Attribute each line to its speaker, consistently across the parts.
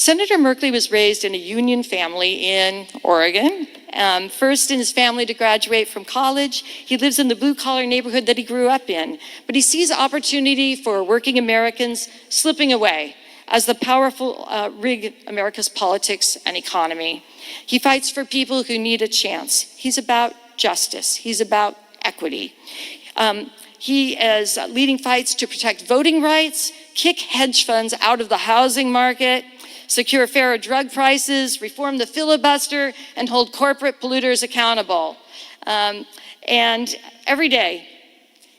Speaker 1: Senator Merkley was raised in a union family in Oregon. First in his family to graduate from college. He lives in the blue-collar neighborhood that he grew up in, but he sees opportunity for working Americans slipping away as the powerful rig America's politics and economy. He fights for people who need a chance. He's about justice. He's about equity. He is leading fights to protect voting rights, kick hedge funds out of the housing market, secure fairer drug prices, reform the filibuster, and hold corporate polluters accountable. And every day,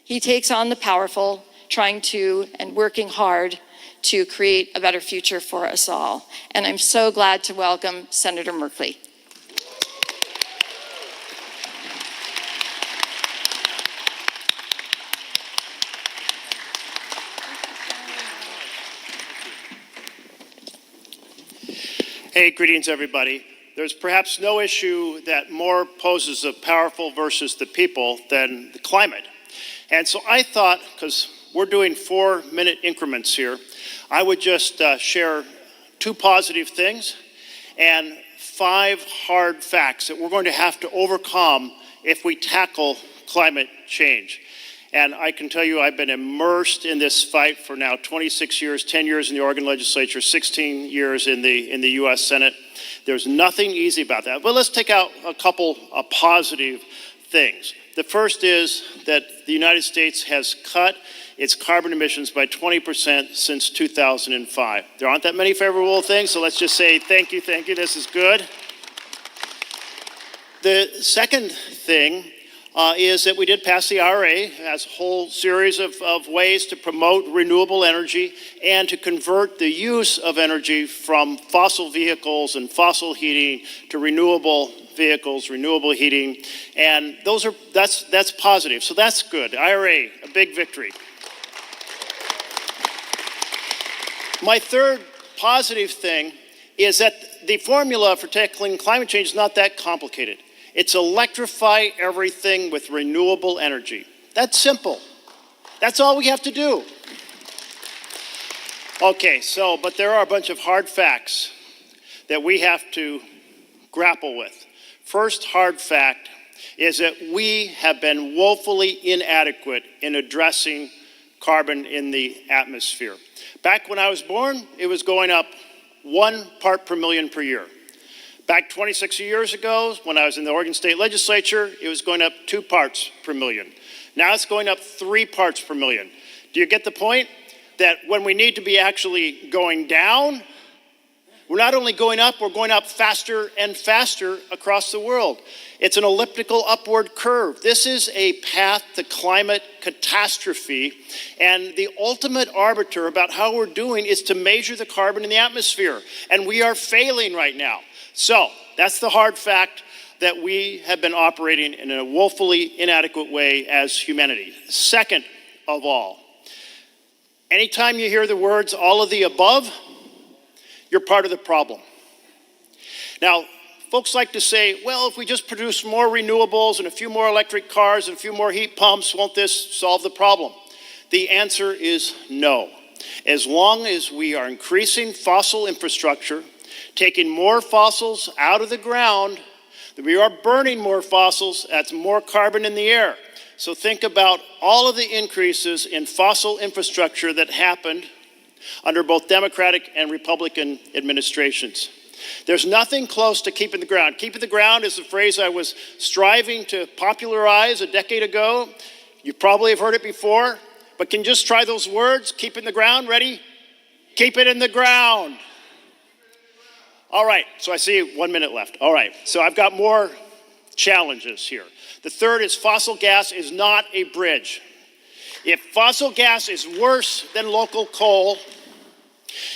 Speaker 1: he takes on the powerful, trying to and working hard to create a better future for us all. And I'm so glad to welcome Senator Merkley.
Speaker 2: Hey, greetings, everybody. There's perhaps no issue that more poses the powerful versus the people than the climate. And so I thought, because we're doing 4-minute increments here, I would just share 2 positive things and 5 hard facts that we're going to have to overcome if we tackle climate change. And I can tell you I've been immersed in this fight for now 26 years, 10 years in the Oregon legislature, 16 years in the US Senate. There's nothing easy about that. But let's take out a couple of positive things. The first is that the United States has cut its carbon emissions by 20% since 2005. There aren't that many favorable things, so let's just say thank you, this is good. The second thing is that we did pass the IRA. It has a whole series of ways to promote renewable energy and to convert the use of energy from fossil vehicles and fossil heating to renewable vehicles, renewable heating, and that's positive. So that's good. IRA, a big victory. My third positive thing is that the formula for tackling climate change is not that complicated. It's electrify everything with renewable energy. That's simple. That's all we have to do. Okay, but there are a bunch of hard facts that we have to grapple with. First hard fact is that we have been woefully inadequate in addressing carbon in the atmosphere. Back when I was born, it was going up 1 part per million per year. Back 26 years ago, when I was in the Oregon State Legislature, it was going up 2 parts per million. Now it's going up 3 parts per million. Do you get the point? That when we need to be actually going down, we're not only going up, we're going up faster and faster across the world. It's an elliptical upward curve. This is a path to climate catastrophe, and the ultimate arbiter about how we're doing is to measure the carbon in the atmosphere, and we are failing right now. So that's the hard fact, that we have been operating in a woefully inadequate way as humanity. Second of all, anytime you hear the words all of the above, you're part of the problem. Now, folks like to say, well, if we just produce more renewables and a few more electric cars and a few more heat pumps, won't this solve the problem? The answer is no. As long as we are increasing fossil infrastructure, taking more fossils out of the ground, we are burning more fossils, that's more carbon in the air. So think about all of the increases in fossil infrastructure that happened under both Democratic and Republican administrations. There's nothing close to keeping the ground. Keeping the ground is a phrase I was striving to popularize a decade ago. You probably have heard it before, but can you just try those words? Keep in the ground, ready? Keep it in the ground. All right, so I see 1 minute left. All right, so I've got more challenges here. The third is fossil gas is not a bridge. If fossil gas is worse than local coal,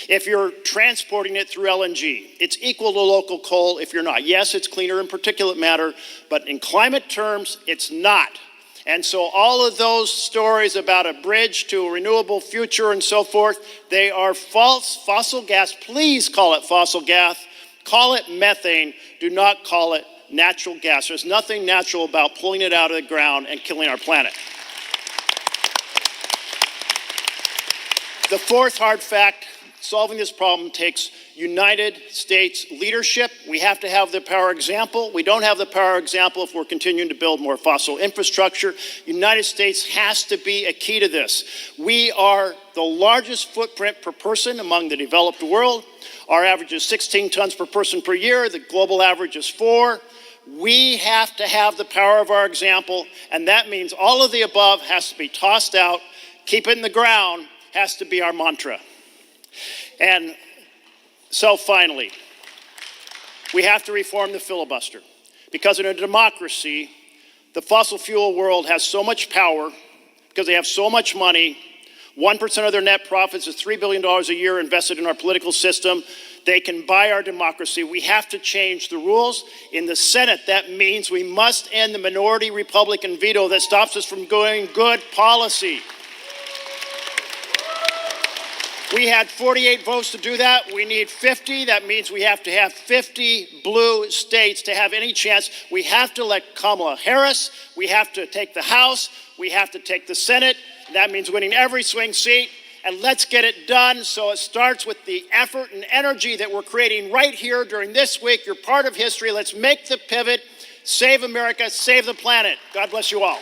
Speaker 2: if you're transporting it through LNG, it's equal to local coal if you're not. Yes, it's cleaner in particulate matter, but in climate terms, it's not. And so all of those stories about a bridge to a renewable future and so forth, they are false. Fossil gas, please call it fossil gas. Call it methane. Do not call it natural gas. There's nothing natural about pulling it out of the ground and killing our planet. The fourth hard fact solving this problem takes United States leadership. We have to have the power example. We don't have the power example if we're continuing to build more fossil infrastructure. United States has to be a key to this. We are the largest footprint per person among the developed world. Our average is 16 tons per person per year. The global average is 4. We have to have the power of our example, and that means all of the above has to be tossed out. Keep it in the ground has to be our mantra. And so finally, we have to reform the filibuster, because in a democracy, the fossil fuel world has so much power because they have so much money. 1% of their net profits is $3 billion a year invested in our political system. They can buy our democracy. We have to change the rules. In the Senate, that means we must end the minority Republican veto that stops us from doing good policy. We had 48 votes to do that. We need 50. That means we have to have 50 blue states to have any chance. We have to elect Kamala Harris. We have to take the House. We have to take the Senate. That means winning every swing seat. And let's get it done. So it starts with the effort and energy that we're creating right here during this week. You're part of history. Let's make the pivot. Save America. Save the planet. God bless you all.